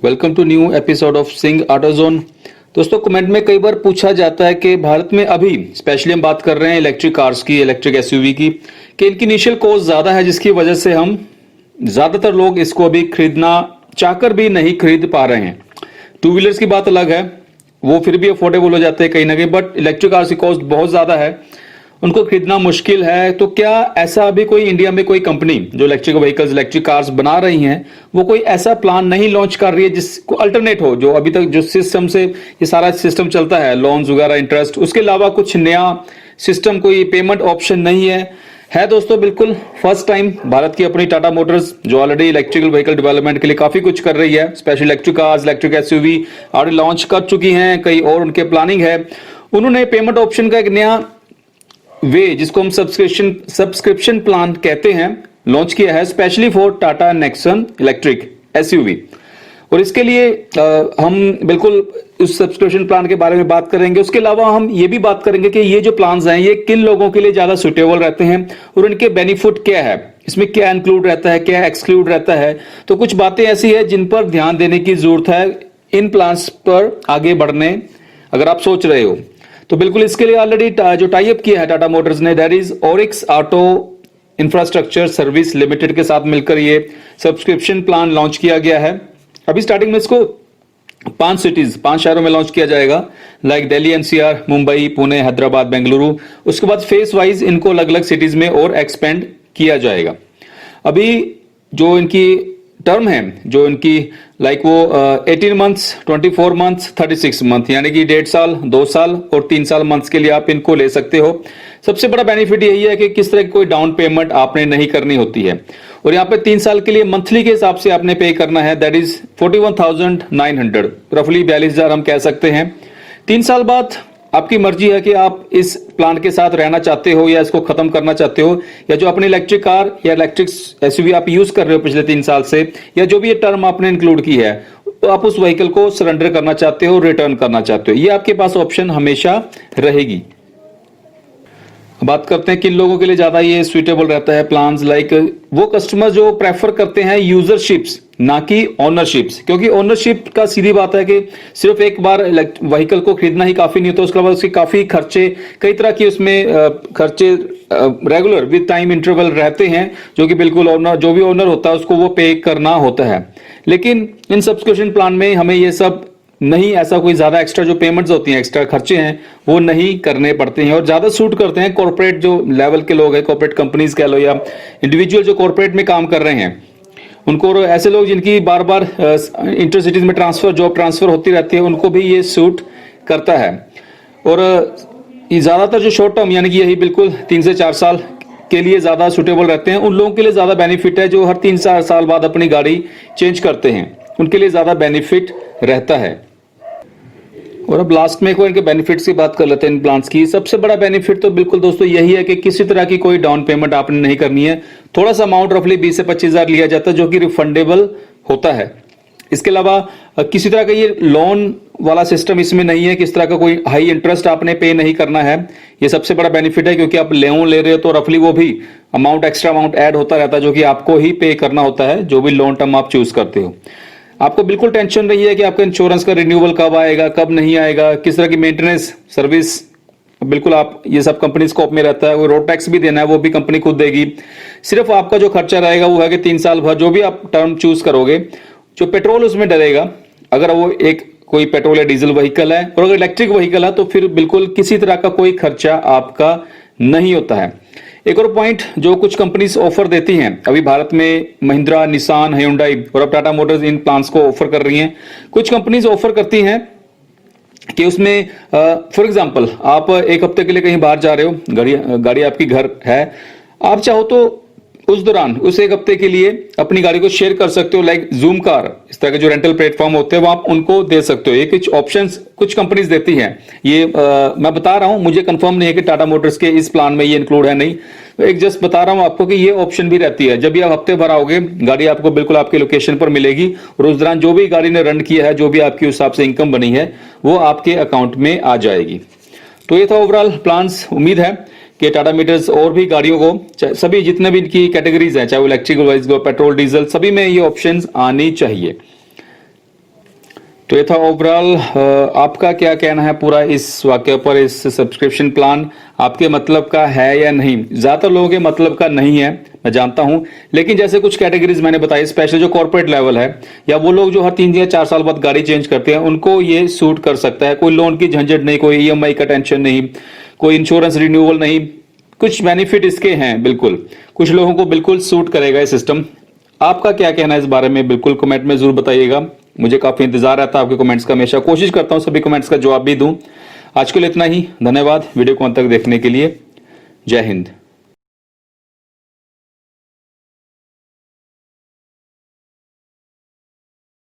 Welcome to new episode of Singh Autozone. दोस्तों, comment में कई बार पूछा जाता है कि भारत में अभी स्पेशली हम बात कर रहे हैं इलेक्ट्रिक कार्स की, इलेक्ट्रिक एसयूवी की, कि इनकी इनिशियल कॉस्ट ज़्यादा है, जिसकी वजह से हम ज़्यादातर लोग इसको अभी खरीदना चाहकर भी नहीं खरीद पा रहे हैं। टू व्हीलर्स की बात अलग है, वो फिर भी अफोर्डेबल हो जाते हैं कहीं ना कहीं, बट इलेक्ट्रिक कार्स की कॉस्ट बहुत ज़्यादा है, उनको खरीदना मुश्किल है। तो क्या ऐसा अभी कोई इंडिया में कोई कंपनी जो इलेक्ट्रिक व्हीकल्स, इलेक्ट्रिक कार्स बना रही हैं, वो कोई ऐसा प्लान नहीं लॉन्च कर रही है जिसको अल्टरनेट हो, जो अभी तक जो सिस्टम से ये सारा सिस्टम चलता है, लोन्स वगैरह, इंटरेस्ट, उसके अलावा कुछ नया सिस्टम, कोई पेमेंट ऑप्शन नहीं है दोस्तों। बिल्कुल फर्स्ट टाइम भारत की अपनी टाटा मोटर्स, जो ऑलरेडी इलेक्ट्रिकल व्हीकल डेवलपमेंट के लिए काफी कुछ कर रही है, special electric cars, electric SUV already launch कर चुकी हैं, कई और उनके प्लानिंग है। उन्होंने पेमेंट ऑप्शन का एक नया वे, जिसको हम सब्सक्रिप्शन प्लान कहते हैं, लॉन्च किया है specially for Tata Nexon electric SUV. और इसके लिए हम बिल्कुल उस सब्सक्रिप्शन प्लान के बारे में बात करेंगे। उसके अलावा हम ये भी बात करेंगे कि ये जो प्लान्स हैं ये किन लोगों के लिए ज्यादा सुटेबल रहते हैं और उनके बेनिफिट क्या है, इसमें क्या इंक्लूड रहता है, क्या एक्सक्लूड रहता है। तो कुछ बातें ऐसी है जिन पर ध्यान देने की जरूरत है इन प्लान्स पर आगे बढ़ने, अगर आप सोच रहे हो तो। बिल्कुल इसके लिए ऑलरेडी जो टाई अप किया है टाटा मोटर्स ने, that is Orix auto infrastructure service limited के साथ मिलकर ये सब्सक्रिप्शन प्लान लॉन्च किया गया है। अभी स्टार्टिंग में इसको 5 शहरों में लॉन्च किया जाएगा, लाइक दिल्ली एनसीआर, मुंबई, पुणे, हैदराबाद, बेंगलुरु। उसके बाद फेस वाइज इनको अलग अलग सिटीज में और एक्सपेंड किया जाएगा। अभी जो इनकी टर्म है, जो इनकी लाइक वो 18 मंथ्स, 24 मंथ्स, 36 मंथ, यानी कि 1.5 साल, 2 साल और 3 साल मंथ्स के लिए आप इनको ले सकते हो। सबसे बड़ा बेनिफिट यही है कि किस तरह की कोई डाउन पेमेंट आपने नहीं करनी होती है। और यहाँ पे 3 साल के लिए मंथली के हिसाब से आपने पे करना है, दैट इज 41,900, रफली 42,000 हम कह सकते हैं। 3 साल बाद आपकी मर्जी है कि आप इस प्लान के साथ रहना चाहते हो या इसको खत्म करना चाहते हो, या जो अपनी इलेक्ट्रिक कार या इलेक्ट्रिक एसयूवी आप यूज कर रहे हो पिछले 3 साल से, या जो भी ये टर्म आपने इंक्लूड की है, तो आप उस व्हीकल को सरेंडर करना चाहते हो, रिटर्न करना चाहते हो, ये आपके पास ऑप्शन हमेशा रहेगी। बात करते हैं किन लोगों के लिए ज्यादा ये सुइटेबल रहता है प्लान्स, लाइक वो कस्टमर जो प्रेफर करते हैं यूजरशिप्स ना कि ओनरशिप्स। क्योंकि ओनरशिप का सीधी बात है कि सिर्फ एक बार व्हीकल को खरीदना ही काफी नहीं होता, उसके बाद उसके काफी खर्चे, कई तरह की उसमें खर्चे रेगुलर विद टाइम इंटरवल रहते हैं, जो कि बिल्कुल ओनर, जो भी ओनर होता है उसको वो पे करना होता है। लेकिन इन सब्सक्रिप्शन प्लान में हमें ये सब नहीं, ऐसा कोई ज्यादा एक्स्ट्रा जो पेमेंट्स होती हैं, एक्स्ट्रा खर्चे हैं, वो नहीं करने पड़ते हैं और ज्यादा सूट करते हैं कॉर्पोरेट जो लेवल के लोग हैं, कॉर्पोरेट कंपनीज कह लो या इंडिविजुअल जो कॉर्पोरेट में काम कर रहे हैं उनको, और ऐसे लोग जिनकी बार बार इंटरसिटीज में ट्रांसफर, जॉब ट्रांसफर होती रहती है, उनको भी ये सूट करता है। और ये ज्यादातर जो शॉर्ट टर्म, यानी कि यही बिल्कुल 3 से 4 साल के लिए ज्यादा सुटेबल रहते हैं, उन लोगों के लिए ज्यादा बेनिफिट है जो हर 3-4 साल बाद अपनी गाड़ी चेंज करते हैं, उनके लिए ज्यादा बेनिफिट रहता है। और अब लास्ट में कोई इनके बेनिफिट्स की बात कर लेते हैं इन प्लान्स की। सबसे बड़ा बेनिफिट तो बिल्कुल दोस्तों यही है कि किसी तरह की कोई डाउन पेमेंट आपने नहीं करनी है। थोड़ा सा अमाउंट रफली 20 से 25,000 लिया जाता है, जो कि रिफंडेबल होता है। इसके अलावा किसी तरह का ये लोन वाला सिस्टम इसमें नहीं है, किस तरह का कोई हाई इंटरेस्ट आपने पे नहीं करना है। ये सबसे बड़ा बेनिफिट है, क्योंकि आप लोन ले रहे हो तो रफली वो भी अमाउंट, एक्स्ट्रा अमाउंट ऐड होता रहता है, जो कि आपको ही पे करना होता है, जो भी लोन टर्म आप चूज करते हो। आपको बिल्कुल टेंशन नहीं है कि आपका इंश्योरेंस का रिन्यूअल कब आएगा, कब नहीं आएगा, किस तरह की मेंटेनेंस सर्विस, बिल्कुल आप ये सब कंपनी स्कोप में रहता है। वो रोड टैक्स भी देना है, वो भी कंपनी खुद देगी। सिर्फ आपका जो खर्चा रहेगा वो है कि 3 साल भर जो भी आप टर्म चूज करोगे, जो पेट्रोल उसमें डलेगा, अगर वो एक कोई पेट्रोल या डीजल व्हीकल है, और अगर इलेक्ट्रिक व्हीकल है तो फिर बिल्कुल किसी तरह का कोई खर्चा आपका नहीं होता है। एक और पॉइंट जो कुछ कंपनीज ऑफर देती हैं, अभी भारत में महिंद्रा, निसान, hyundai और अब टाटा मोटर्स इन प्लान्स को ऑफर कर रही हैं। कुछ कंपनीज ऑफर करती हैं कि उसमें फॉर एग्जांपल आप एक हफ्ते के लिए कहीं बाहर जा रहे हो, गाड़ी आपकी घर है, आप चाहो तो उस दौरान उस एक हफ्ते के लिए अपनी गाड़ी को शेयर कर सकते हो, लाइक जूम कार, इस तरह के जो रेंटल प्लेटफॉर्म होते हैं वो आप उनको दे सकते हो। ये कुछ ऑप्शंस कुछ कंपनीज देती हैं। ये मैं बता रहा हूं, मुझे कंफर्म नहीं है कि टाटा मोटर्स के इस प्लान में ये इंक्लूड है नहीं, तो एक जस्ट बता रहा हूं आपको कि ये ऑप्शन भी रहती है। जब भी आप हफ्ते भर आओगे, गाड़ी आपको बिल्कुल आपके लोकेशन पर मिलेगी और उस दौरान जो भी गाड़ी ने रन किया है, जो भी आपकी उस हिसाब से इनकम बनी है, वो आपके अकाउंट में आ जाएगी। तो ये था ओवरऑल प्लान्स। उम्मीद है कि टाटा मोटर्स और भी गाड़ियों को, सभी जितने भी इनकी कैटेगरीज हैं, चाहे वो इलेक्ट्रिक, पेट्रोल, डीजल, सभी में ये ऑप्शंस आनी चाहिए। तो ये था ओवरऑल। आपका क्या कहना है पूरा इस वाक्य पर, इस सब्सक्रिप्शन प्लान आपके मतलब का है या नहीं? ज्यादातर लोगों के मतलब का नहीं है, मैं जानता हूं, लेकिन जैसे कुछ कैटेगरीज मैंने बताई, स्पेशल जो कॉर्पोरेट लेवल है या वो लोग जो हर 3 या 4 साल बाद गाड़ी चेंज करते हैं, उनको ये सूट कर सकता है। कोई लोन की झंझट नहीं, कोई ईएमआई का टेंशन नहीं, कोई इंश्योरेंस रिन्यूअल नहीं, कुछ बेनिफिट इसके हैं बिल्कुल। कुछ लोगों को बिल्कुल सूट करेगा ये सिस्टम। आपका क्या कहना है इस बारे में, बिल्कुल कमेंट में जरूर बताइएगा। मुझे काफी इंतजार रहता है आपके कमेंट्स का, हमेशा कोशिश करता हूं सभी कमेंट्स का जवाब भी दूं। आज के लिए इतना ही, धन्यवाद वीडियो को अंत तक देखने के लिए। जय हिंद।